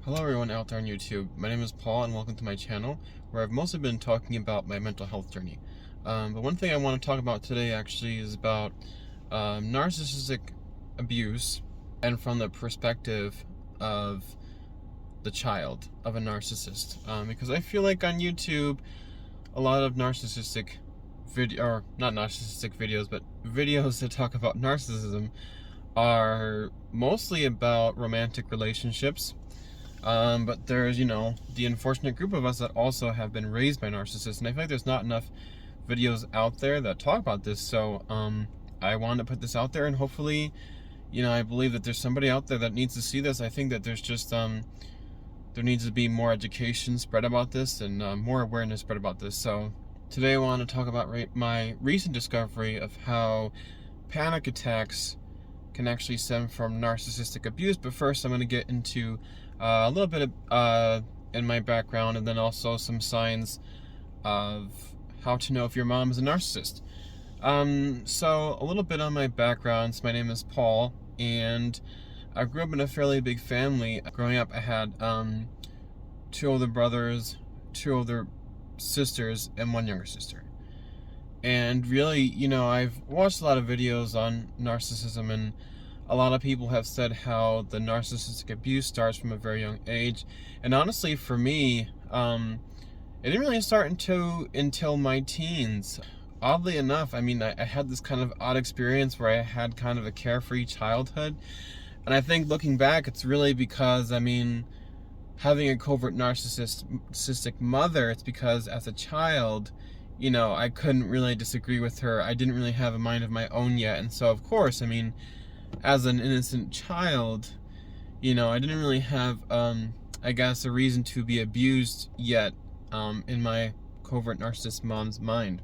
Hello everyone out there on YouTube. My name is Paul and welcome to my channel where I've mostly been talking about my mental health journey. But one thing I want to talk about today actually is about narcissistic abuse and from the perspective of the child of a narcissist. Because I feel like on YouTube a lot of narcissistic or not narcissistic videos, but videos that talk about narcissism are mostly about romantic relationships. But there's, the unfortunate group of us that also have been raised by narcissists, and I feel like there's not enough videos out there that talk about this, so, I wanted to put this out there, and hopefully, I believe that there's somebody out there that needs to see this. I think that there's just, there needs to be more education spread about this, and, more awareness spread about this. So, today I want to talk about my recent discovery of how panic attacks can actually stem from narcissistic abuse. But first I'm going to get into a little bit of in my background, and then also some signs of how to know if your mom is a narcissist. So a little bit on my background. So my name is Paul, and I grew up in a fairly big family. Growing up I had 2 older brothers, 2 older sisters, and 1 younger sister. And really, I've watched a lot of videos on narcissism, and a lot of people have said how the narcissistic abuse starts from a very young age. And honestly, for me, it didn't really start until my teens. Oddly enough, I had this kind of odd experience where I had kind of a carefree childhood. And I think looking back, it's really because, having a covert narcissistic mother, it's because as a child, I couldn't really disagree with her. I didn't really have a mind of my own yet. And so, of course, as an innocent child, I didn't really have, I guess, a reason to be abused yet, in my covert narcissist mom's mind.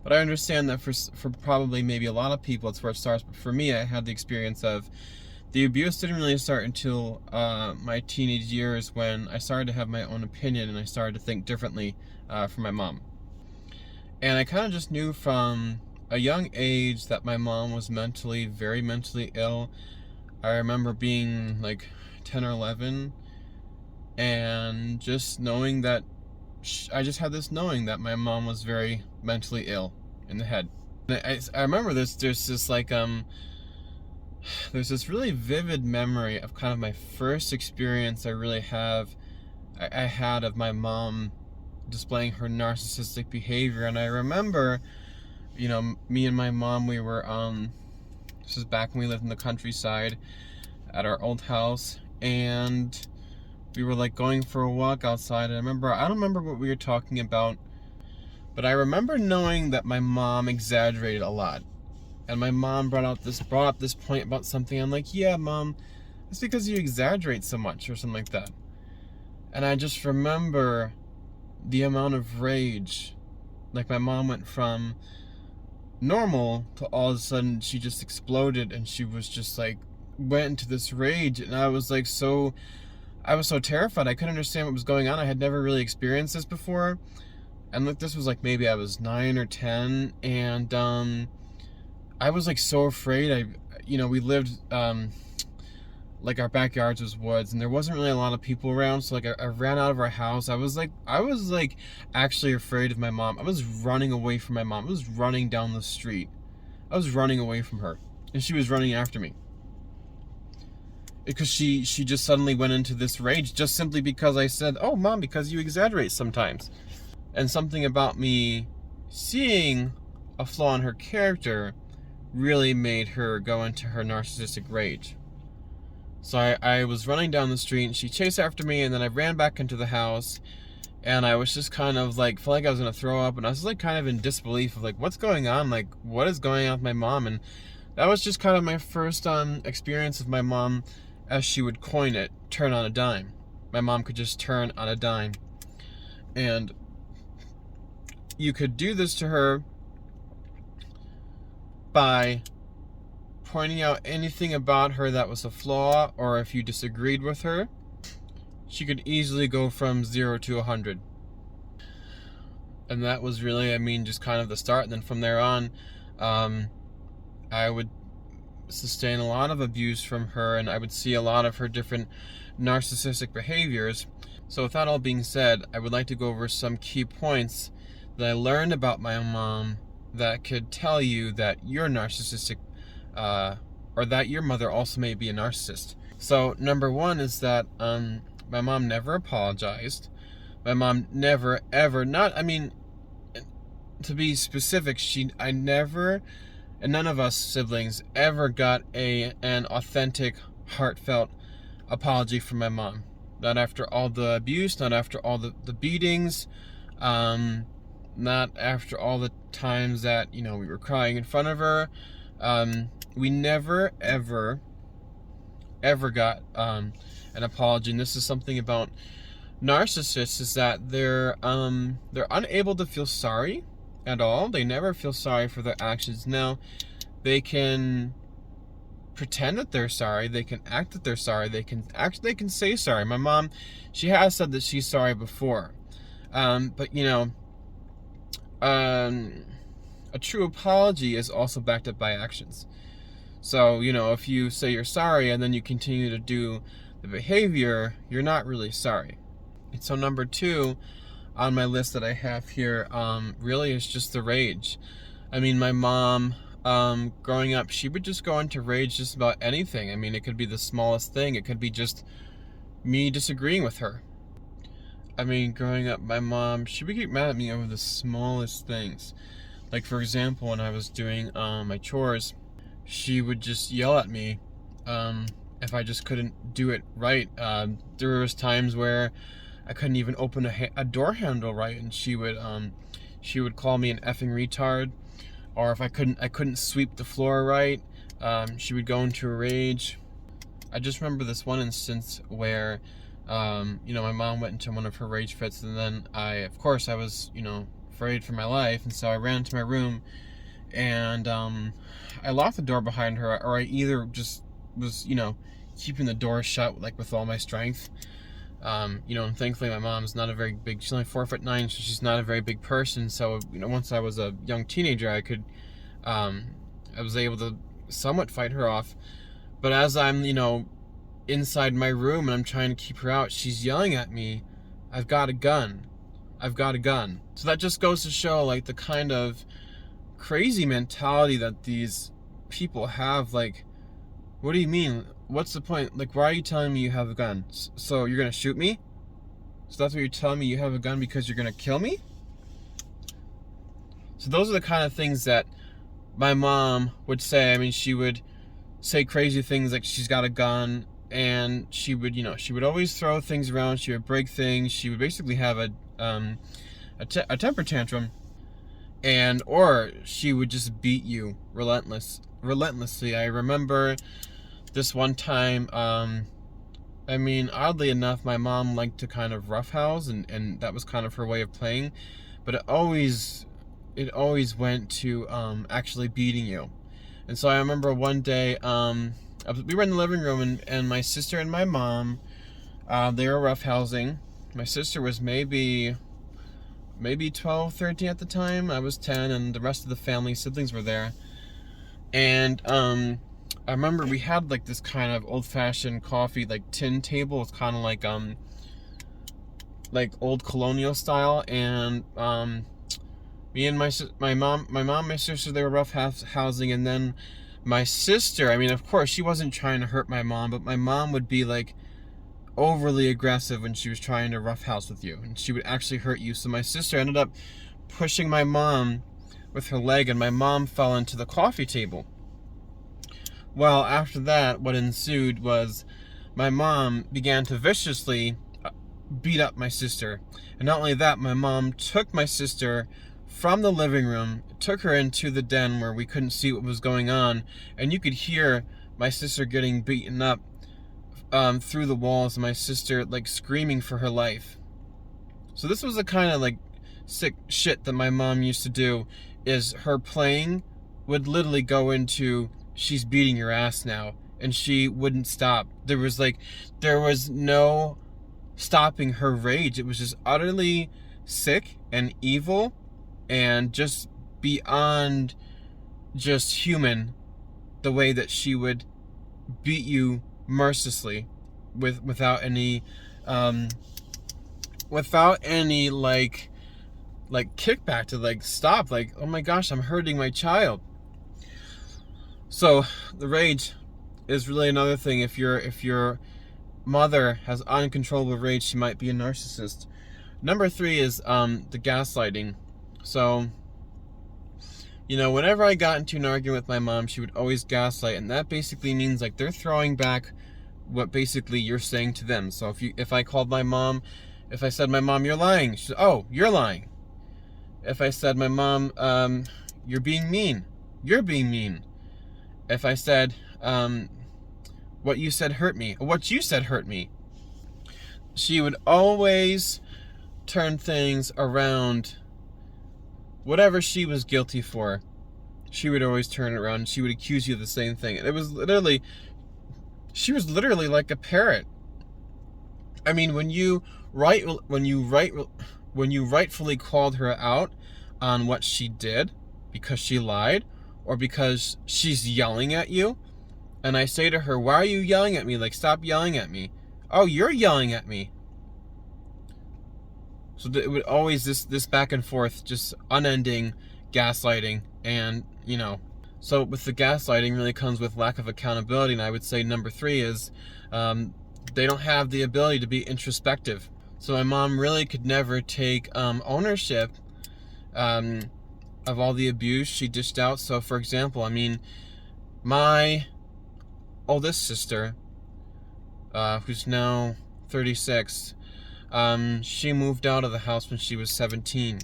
But I understand that for probably maybe a lot of people, it's where it starts. But for me, I had the experience of the abuse didn't really start until my teenage years, when I started to have my own opinion and I started to think differently from my mom. And I kind of just knew from a young age that my mom was very mentally ill. I remember being like 10 or 11 and just knowing that I just had this knowing that my mom was very mentally ill in the head. And I remember there's this really vivid memory of kind of my first experience I had of my mom displaying her narcissistic behavior. And I remember, me and my mom, we were, this is back when we lived in the countryside at our old house, and we were like going for a walk outside. I don't remember what we were talking about, but I remember knowing that my mom exaggerated a lot. And my mom brought up this point about something. I'm like, yeah, Mom, it's because you exaggerate so much, or something like that. And I just remember the amount of rage. Like, my mom went from normal to all of a sudden she just exploded, and she was just like, went into this rage. And I was so terrified. I couldn't understand what was going on. I had never really experienced this before. And like, this was like, maybe I was 9 or 10, and I was like so afraid. We lived, like, our backyards was woods, and there wasn't really a lot of people around. So like, I ran out of our house. I was actually afraid of my mom. I was running away from my mom. I was running down the street. I was running away from her, and she was running after me. Because she just suddenly went into this rage, just simply because I said, "Oh, Mom, because you exaggerate sometimes." And something about me seeing a flaw in her character really made her go into her narcissistic rage. So I was running down the street, and she chased after me, and then I ran back into the house, and I was just kind of like, felt like I was going to throw up, and I was like kind of in disbelief of like, what's going on? Like, what is going on with my mom? And that was just kind of my first experience of my mom, as she would coin it, turn on a dime. My mom could just turn on a dime. And you could do this to her by pointing out anything about her that was a flaw, or if you disagreed with her, she could easily go from 0 to 100. And that was really, just kind of the start. And then from there on, I would sustain a lot of abuse from her, and I would see a lot of her different narcissistic behaviors. So with that all being said, I would like to go over some key points that I learned about my mom that could tell you that you're narcissistic, or that your mother also may be a narcissist. So number one is that my mom never apologized. My mom never, ever, to be specific, I never, and none of us siblings ever got an authentic, heartfelt apology from my mom. Not after all the abuse, not after all the beatings, not after all the times that, we were crying in front of her. We never, ever got an apology. And this is something about narcissists, is that they're unable to feel sorry at all. They never feel sorry for their actions. Now, they can pretend that they're sorry. They can act that they're sorry. They can say sorry. My mom, she has said that she's sorry before. But a true apology is also backed up by actions. So, if you say you're sorry and then you continue to do the behavior, you're not really sorry. And so number two on my list that I have here really is just the rage. I mean, my mom, growing up, she would just go into rage just about anything. I mean, it could be the smallest thing. It could be just me disagreeing with her. I mean, growing up, my mom, she would get mad at me over the smallest things. Like, for example, when I was doing my chores, she would just yell at me if I just couldn't do it right. There was times where I couldn't even open a door handle right, and she would call me an effing retard. Or if I couldn't sweep the floor right, she would go into a rage. I just remember this one instance where, my mom went into one of her rage fits, and then I was, afraid for my life, and so I ran into my room, and I locked the door behind her, or I either just was, keeping the door shut, like, with all my strength. And thankfully my mom's not a very big, she's only 4'9", so she's not a very big person. So, once I was a young teenager, I was able to somewhat fight her off. But as I'm, inside my room and I'm trying to keep her out, she's yelling at me, "I've got a gun. I've got a gun." So that just goes to show, like, the kind of crazy mentality that these people have. Like, what do you mean? What's the point? Like, why are you telling me you have a gun? So you're gonna shoot me? So that's what you're telling me, you have a gun because you're gonna kill me? So those are the kind of things that my mom would say. I mean, she would say crazy things like she's got a gun, and she would always throw things around. She would break things. She would basically have a temper tantrum, or she would just beat you relentlessly. I remember this one time, oddly enough, my mom liked to kind of roughhouse, and that was kind of her way of playing, but it always went to actually beating you. And so I remember one day, we were in the living room, and my sister and my mom, they were roughhousing. My sister was maybe 12, 13 at the time. I was 10, and the rest of the family siblings were there. And I remember we had, like, this kind of old-fashioned coffee, like, tin table. It's kind of like old colonial style. And me and my mom, my sister, they were roughhousing, and then my sister, of course, she wasn't trying to hurt my mom, but my mom would be, like, overly aggressive when she was trying to roughhouse with you, and she would actually hurt you. So my sister ended up pushing my mom with her leg, and my mom fell into the coffee table. Well, after that, what ensued was my mom began to viciously beat up my sister. And not only that, my mom took my sister from the living room, took her into the den where we couldn't see what was going on, and you could hear my sister getting beaten up through the walls, and my sister, like, screaming for her life. So this was the kind of, like, sick shit that my mom used to do, is her playing would literally go into, she's beating your ass now, and she wouldn't stop. There was no stopping her rage. It was just utterly sick and evil and just beyond just human the way that she would beat you mercilessly without any like kickback to like stop, like, oh my gosh, I'm hurting my child. So the rage is really another thing. If your mother has uncontrollable rage, she might be a narcissist. Number 3 is the gaslighting. So, you know, whenever I got into an argument with my mom, she would always gaslight, and that basically means like they're throwing back what basically you're saying to them. So if I called my mom, if I said, my mom, you're lying, she said, oh, you're lying. If I said, my mom, you're being mean, you're being mean. If I said, what you said hurt me, or what you said hurt me, she would always turn things around. Whatever she was guilty for, she would always turn it around. She would accuse you of the same thing. It was literally, she was literally like a parrot. I mean, when you rightfully called her out on what she did because she lied or because she's yelling at you, and I say to her, why are you yelling at me? Like, stop yelling at me. Oh, you're yelling at me. So it would always this back and forth, just unending gaslighting. And, you know, so with the gaslighting really comes with lack of accountability. And I would say number 3 is they don't have the ability to be introspective. So my mom really could never take ownership of all the abuse she dished out. So for example, I mean, my oldest sister, who's now 36, she moved out of the house when she was 17.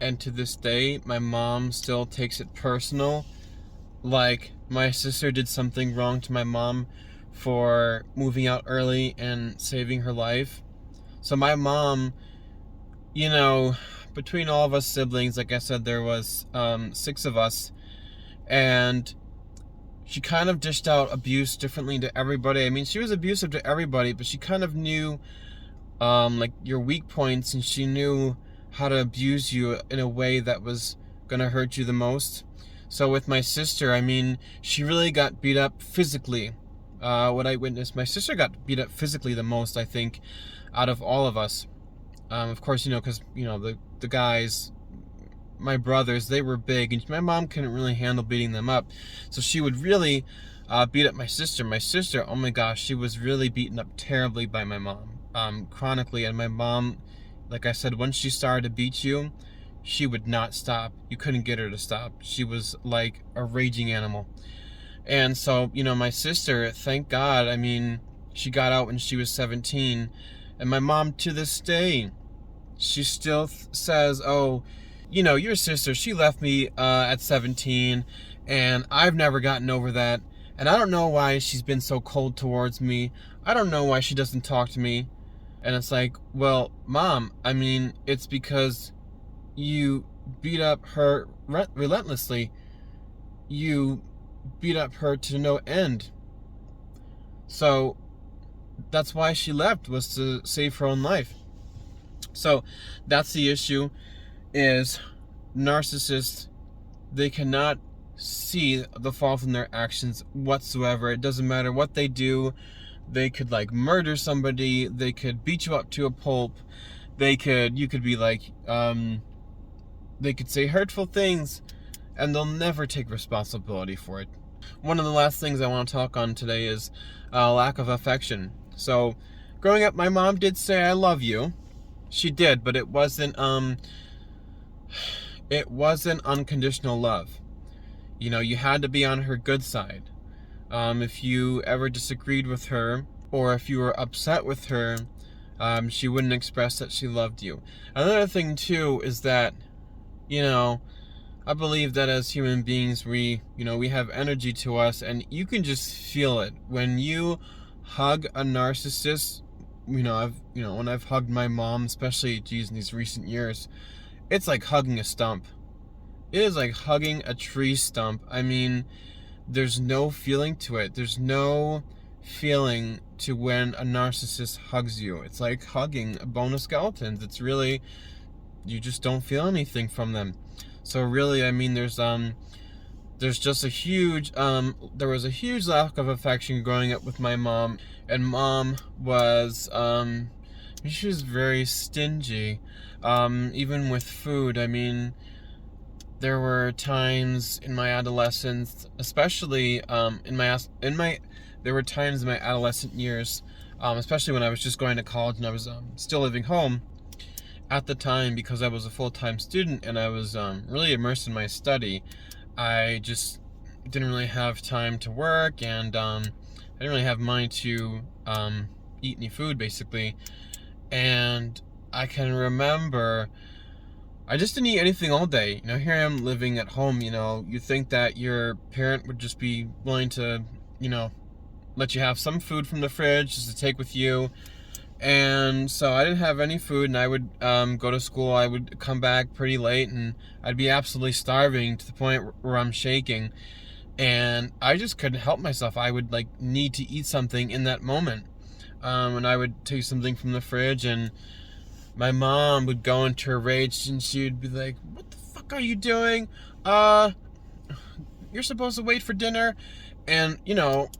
And to this day, my mom still takes it personal. Like, my sister did something wrong to my mom for moving out early and saving her life. So my mom, you know, between all of us siblings, like I said, there was 6 of us, and she kind of dished out abuse differently to everybody. I mean, she was abusive to everybody, but she kind of knew like your weak points, and she knew how to abuse you in a way that was gonna hurt you the most. So with my sister, I mean, she really got beat up physically. What I witnessed, my sister got beat up physically the most, I think, out of all of us. Of course, you know, because, you know, the guys, my brothers, they were big, and my mom couldn't really handle beating them up. So she would really beat up my sister. My sister, oh my gosh, she was really beaten up terribly by my mom, chronically. And my mom, like I said, once she started to beat you, she would not stop. You couldn't get her to stop. She was like a raging animal. And so, you know, my sister, thank God, I mean, she got out when she was 17. And my mom, to this day, she still says, oh, you know, your sister, she left me at 17, and I've never gotten over that. And I don't know why she's been so cold towards me. I don't know why she doesn't talk to me. And it's like, well, Mom, I mean, it's because you beat up her relentlessly. You beat up her to no end. So that's why she left, was to save her own life. So that's the issue, is narcissists, they cannot see the fault in their actions whatsoever. It doesn't matter what they do. They could like murder somebody, they could beat you up to a pulp, you could be like, they could say hurtful things, and they'll never take responsibility for it. One of the last things I want to talk on today is lack of affection. So growing up, my mom did say I love you. She did, but it wasn't unconditional love. You know, you had to be on her good side. If you ever disagreed with her, or if you were upset with her, she wouldn't express that she loved you. Another thing too is that, you know, I believe that as human beings, we have energy to us, and you can just feel it when you hug a narcissist. When I've hugged my mom, especially, in these recent years, it's like hugging a stump. It is like hugging a tree stump. I mean, there's no feeling to it. There's no feeling to when a narcissist hugs you. It's like hugging a bone of skeletons. It's really, you just don't feel anything from them. So really, I mean, there's there's just a huge there was a huge lack of affection growing up with my mom. And mom was she was very stingy, even with food. I mean, there were times in my adolescence, especially there were times in my adolescent years, especially when I was just going to college and I was still living home at the time, because I was a full-time student and I was really immersed in my study. I just didn't really have time to work, and I didn't really have money to eat any food, basically. And I can remember I just didn't eat anything all day. You know, here I am living at home. You know, you think that your parent would just be willing to, you know, let you have some food from the fridge just to take with you. And so I didn't have any food, and I would go to school. I would come back pretty late, and I'd be absolutely starving to the point where I'm shaking. And I just couldn't help myself. I would like need to eat something in that moment. And I would take something from the fridge, and my mom would go into a rage, and she would be like, "What the fuck are you doing? You're supposed to wait for dinner." And, you know,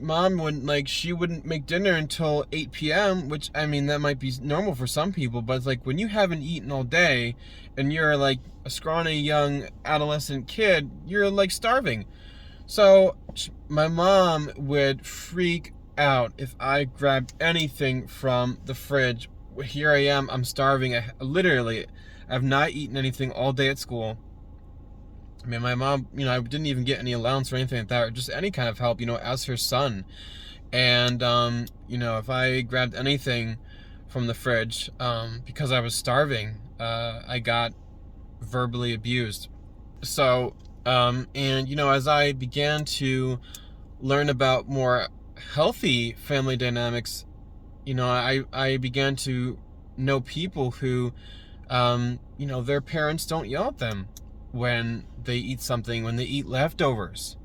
mom would, like, she wouldn't make dinner until 8 p.m., which, I mean, that might be normal for some people, but it's like, when you haven't eaten all day, and you're, like, a scrawny young adolescent kid, you're, like, starving. So, my mom would freak out if I grabbed anything from the fridge. Here I am, I'm starving. I have not eaten anything all day at school. I mean, my mom, you know, I didn't even get any allowance or anything like that, or just any kind of help, you know, as her son. And, you know, if I grabbed anything from the fridge, because I was starving, I got verbally abused. So, and, you know, as I began to learn about more healthy family dynamics, you know, I began to know people who, you know, their parents don't yell at them when they eat something, when they eat leftovers.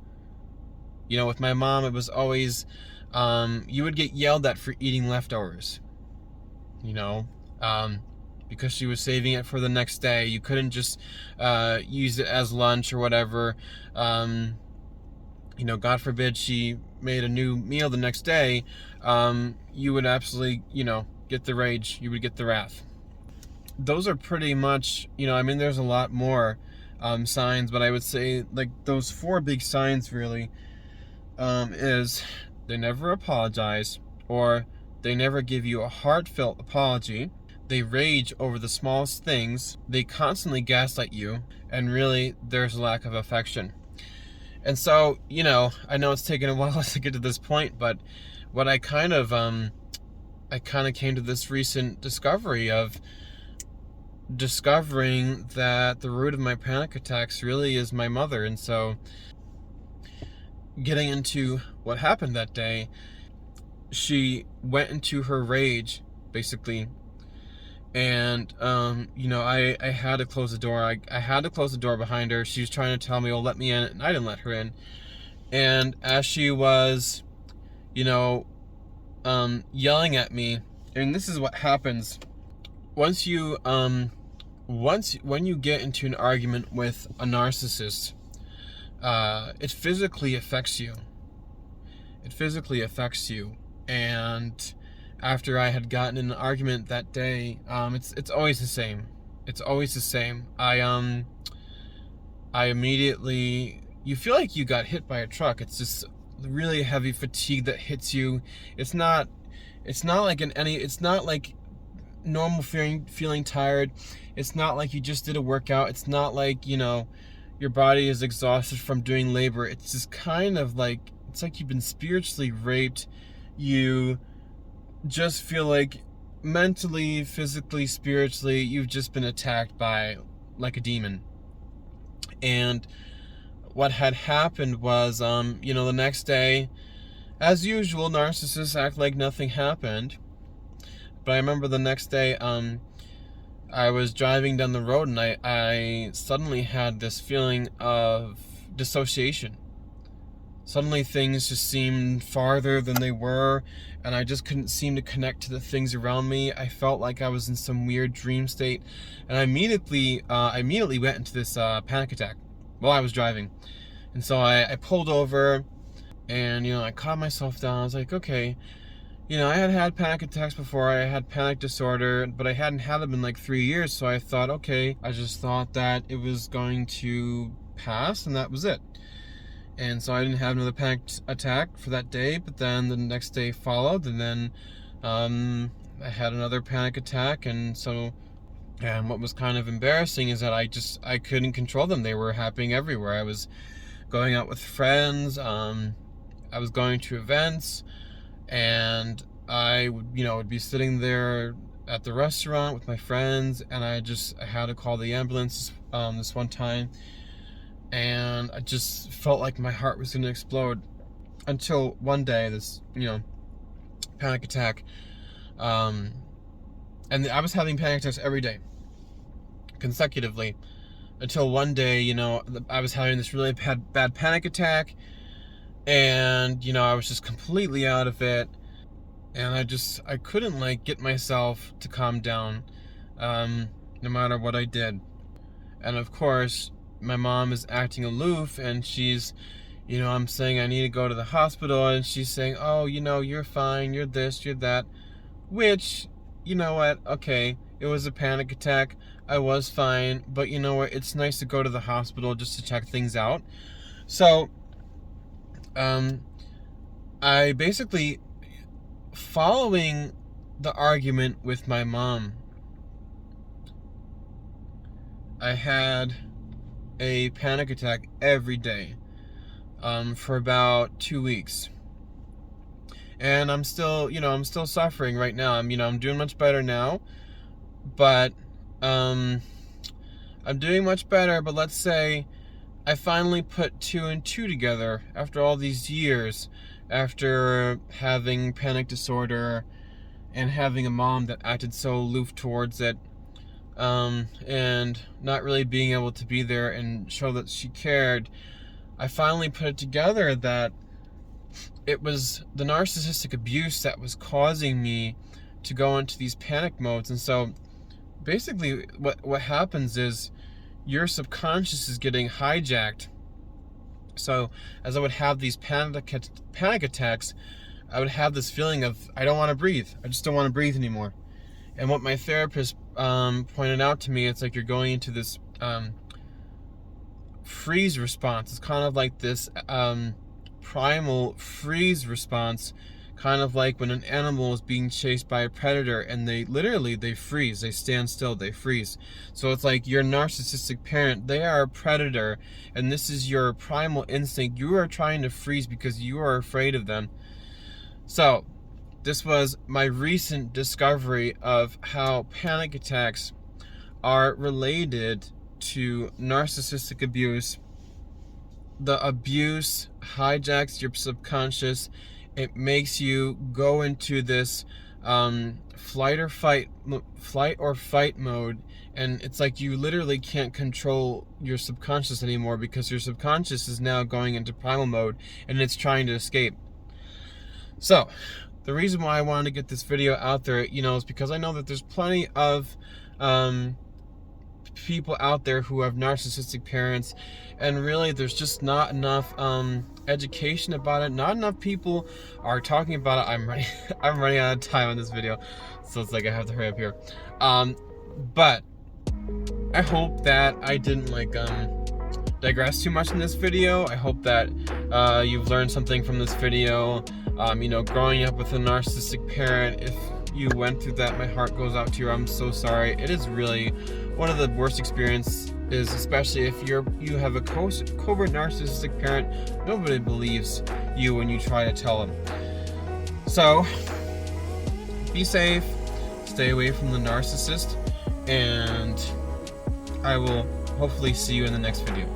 You know, with my mom, it was always, you would get yelled at for eating leftovers, you know, because she was saving it for the next day. You couldn't just use it as lunch or whatever. You know, God forbid she made a new meal the next day, you would absolutely, you know, get the rage, you would get the wrath. Those are pretty much, you know, I mean, there's a lot more signs, but I would say, like, those 4 big signs really is they never apologize, or they never give you a heartfelt apology. They rage over the smallest things. They constantly gaslight you, and really, there's a lack of affection. And so, you know, I know it's taken a while to get to this point, but what I kind of came to this recent discovery of discovering that the root of my panic attacks really is my mother. And so, getting into what happened that day, she went into her rage, basically. And, you know, I had to close the door. I had to close the door behind her. She was trying to tell me, "Oh, let me in," and I didn't let her in. And as she was, you know, yelling at me, and this is what happens when you get into an argument with a narcissist, it physically affects you. It physically affects you. And after I had gotten in an argument that day, it's always the same. It's always the same. I immediately, you feel like you got hit by a truck. It's just really heavy fatigue that hits you. It's not like it's not like normal feeling tired. It's not like you just did a workout. It's not like, you know, your body is exhausted from doing labor. It's just kind of like, it's like you've been spiritually raped. You just feel like mentally, physically, spiritually, you've just been attacked by like a demon. And what had happened was, you know, the next day, as usual, narcissists act like nothing happened. But I remember the next day, I was driving down the road, and I suddenly had this feeling of dissociation. Suddenly things just seemed farther than they were, and I just couldn't seem to connect to the things around me. I felt like I was in some weird dream state, and I immediately went into this panic attack while I was driving. And so I pulled over, and I calmed myself down. I was like, okay, I had panic attacks before. I had panic disorder, but I hadn't had them in like 3 years. So I thought, okay, I just thought that it was going to pass, and that was it. And so I didn't have another panic attack for that day, but then the next day followed, and then I had another panic attack. And what was kind of embarrassing is that I couldn't control them. They were happening everywhere. I was going out with friends, I was going to events, and I would be sitting there at the restaurant with my friends, and I had to call the ambulance this one time, and I just felt like my heart was going to explode, until one day this panic attack, and I was having panic attacks every day consecutively, until one day I was having this really bad panic attack, and I was just completely out of it, and I couldn't get myself to calm down, no matter what I did. And of course my mom is acting aloof, and she's I'm saying I need to go to the hospital, and she's saying, oh, you're fine, you're this, you're that, which, what, okay, it was a panic attack, I was fine, but what, it's nice to go to the hospital just to check things out. So I basically, following the argument with my mom, I had a panic attack every day for about 2 weeks. And I'm still suffering right now. I'm doing much better now, but I'm doing much better, but let's say I finally put 2 and 2 together after all these years, after having panic disorder and having a mom that acted so aloof towards it, and not really being able to be there and show that she cared. I finally put it together that it was the narcissistic abuse that was causing me to go into these panic modes. And so basically what happens is your subconscious is getting hijacked. So as I would have these panic attacks, I would have this feeling of, I don't want to breathe. I just don't want to breathe anymore. And what my therapist pointed out to me, it's like you're going into this freeze response. It's kind of like this primal freeze response, kind of like when an animal is being chased by a predator, and they freeze, they stand still, they freeze. So it's like your narcissistic parent, they are a predator, and this is your primal instinct. You are trying to freeze because you are afraid of them. So this was my recent discovery of how panic attacks are related to narcissistic abuse. The abuse hijacks your subconscious. It makes you go into this flight or fight mode, and it's like you literally can't control your subconscious anymore, because your subconscious is now going into primal mode and it's trying to escape. So the reason why I wanted to get this video out there, is because I know that there's plenty of people out there who have narcissistic parents, and really there's just not enough education about it. Not enough people are talking about it. I'm running out of time on this video, so it's like I have to hurry up here. But I hope that I didn't digress too much in this video. I hope that you've learned something from this video. Growing up with a narcissistic parent, if you went through that, my heart goes out to you. I'm so sorry. It is really one of the worst experiences, especially if you have a covert narcissistic parent. Nobody believes you when you try to tell them. So be safe, stay away from the narcissist, and I will hopefully see you in the next video.